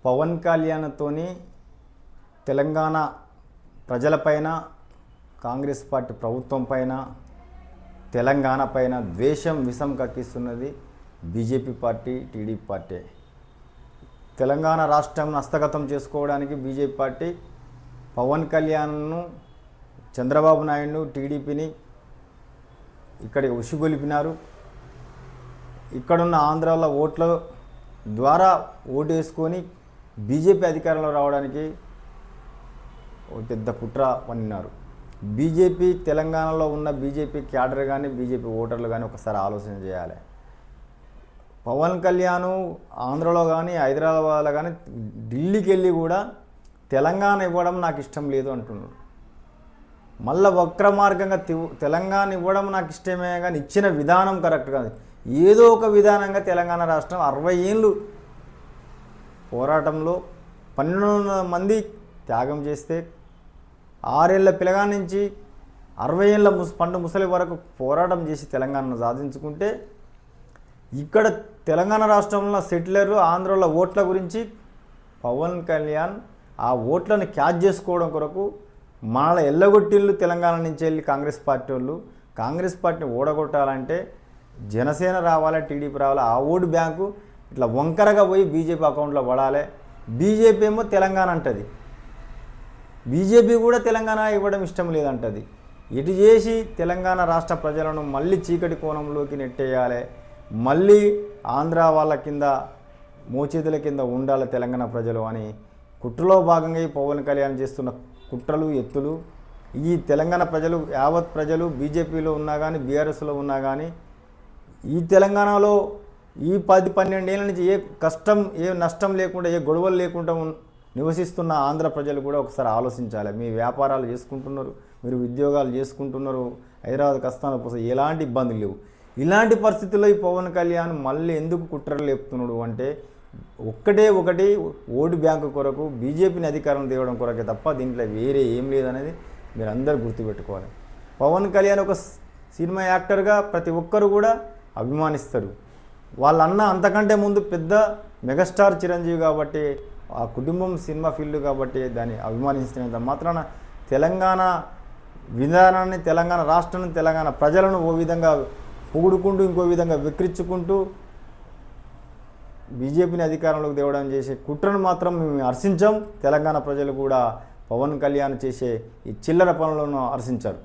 పవన్ కళ్యాణ్తోని తెలంగాణ ప్రజలపైన, కాంగ్రెస్ పార్టీ ప్రభుత్వం పైన, తెలంగాణ పైన ద్వేషం విషం కక్కిస్తున్నది BJP party, TDP party. Telangana రాష్ట్రం హస్తగతం చేసుకోవడానికి బీజేపీ పార్టీ పవన్ కళ్యాణ్ను, చంద్రబాబు నాయుడును, టీడీపీని ఇక్కడికి ఉసిగొలిపినారు. ఇక్కడున్న ఆంధ్రాలో ఓట్ల ద్వారా ఓటు వేసుకొని బీజేపీ అధికారంలో రావడానికి ఒక పెద్ద కుట్ర పన్నినారు. బీజేపీ తెలంగాణలో ఉన్న బీజేపీ క్యాడర్ కానీ, బీజేపీ ఓటర్లు కానీ ఒకసారి ఆలోచన చేయాలి. పవన్ కళ్యాణ్ ఆంధ్రలో కానీ, హైదరాబాద్లో కానీ, ఢిల్లీకి వెళ్ళి కూడా తెలంగాణ ఇవ్వడం నాకు ఇష్టం లేదు అంటున్నాడు. మళ్ళీ వక్ర మార్గంగా తెలంగాణ ఇవ్వడం నాకు ఇష్టమే కానీ ఇచ్చిన విధానం కరెక్ట్ కాదు. ఏదో ఒక విధానంగా తెలంగాణ రాష్ట్రం 60 ఏళ్ళు పోరాటంలో 12 మంది త్యాగం చేస్తే, 6 ఏళ్ల పిల్లగా నుంచి 60 ఏళ్ళ పండు ముసలి వరకు పోరాటం చేసి తెలంగాణను సాధించుకుంటే, ఇక్కడ తెలంగాణ రాష్ట్రంలో సెటిలర్ ఆంధ్రలో ఓట్ల గురించి పవన్ కళ్యాణ్ ఆ ఓట్లను క్యాచ్ చేసుకోవడం కొరకు మన ఎల్లగొట్టిళ్ళు తెలంగాణ నుంచి వెళ్ళి కాంగ్రెస్ పార్టీ వాళ్ళు. కాంగ్రెస్ పార్టీని ఓడగొట్టాలంటే జనసేన రావాలి, టీడీపీ రావాలి. ఆ ఓటు బ్యాంకు ఇట్లా వంకరగా పోయి బీజేపీ అకౌంట్లో పడాలి. బీజేపీ ఏమో తెలంగాణ అంటది, బీజేపీ కూడా తెలంగాణ ఇవ్వడం ఇష్టం లేదంటది. ఇటు చేసి తెలంగాణ రాష్ట్ర ప్రజలను మళ్ళీ చీకటి కోణంలోకి నెట్టేయాలి. మళ్ళీ ఆంధ్ర వాళ్ళ కింద, మోచేతుల కింద ఉండాలి తెలంగాణ ప్రజలు అని కుట్రలో భాగంగా ఈ పవన్ కళ్యాణ్ చేస్తున్న కుట్రలు, ఎత్తులు. ఈ తెలంగాణ ప్రజలు, యావత్ ప్రజలు బీజేపీలో ఉన్నా కానీ, బీఆర్ఎస్లో ఉన్నా కానీ, ఈ తెలంగాణలో ఈ 10-12 ఏళ్ళ నుంచి ఏ కష్టం, ఏ నష్టం లేకుండా, ఏ గొడవలు లేకుండా నివసిస్తున్న ఆంధ్ర ప్రజలు కూడా ఒకసారి ఆలోచించాలి. మీ వ్యాపారాలు చేసుకుంటున్నారు, మీరు ఉద్యోగాలు చేసుకుంటున్నారు, హైదరాబాద్ కష్టాల కోసం ఎలాంటి ఇబ్బందులు లేవు. ఇలాంటి పరిస్థితుల్లో ఈ పవన్ కళ్యాణ్ మళ్ళీ ఎందుకు కుట్రలు లేపుతున్నాడు అంటే, ఒకటి ఓటు బ్యాంకు కొరకు, బీజేపీని అధికారం తేవడం కొరకే తప్ప దీంట్లో వేరే ఏం లేదనేది మీరు అందరూ గుర్తుపెట్టుకోవాలి. పవన్ కళ్యాణ్ ఒక సినిమా యాక్టర్గా ప్రతి ఒక్కరు కూడా అభిమానిస్తారు. వాళ్ళన్న అంతకంటే ముందు పెద్ద మెగాస్టార్ చిరంజీవి కాబట్టి, ఆ కుటుంబం సినిమా ఫీల్డ్ కాబట్టి దాన్ని అభిమానిస్తున్నంత మాత్రాన తెలంగాణ విధానాన్ని, తెలంగాణ రాష్ట్రాన్ని, తెలంగాణ ప్రజలను ఓ విధంగా పొగుడుకుంటూ, ఇంకో విధంగా విక్రించుకుంటూ బీజేపీని అధికారంలోకి తేవడం చేసే కుట్రను మాత్రం మేము హర్షించాం. తెలంగాణ ప్రజలు కూడా పవన్ కళ్యాణ్ చేసే ఈ చిల్లర పనులను హర్షించారు.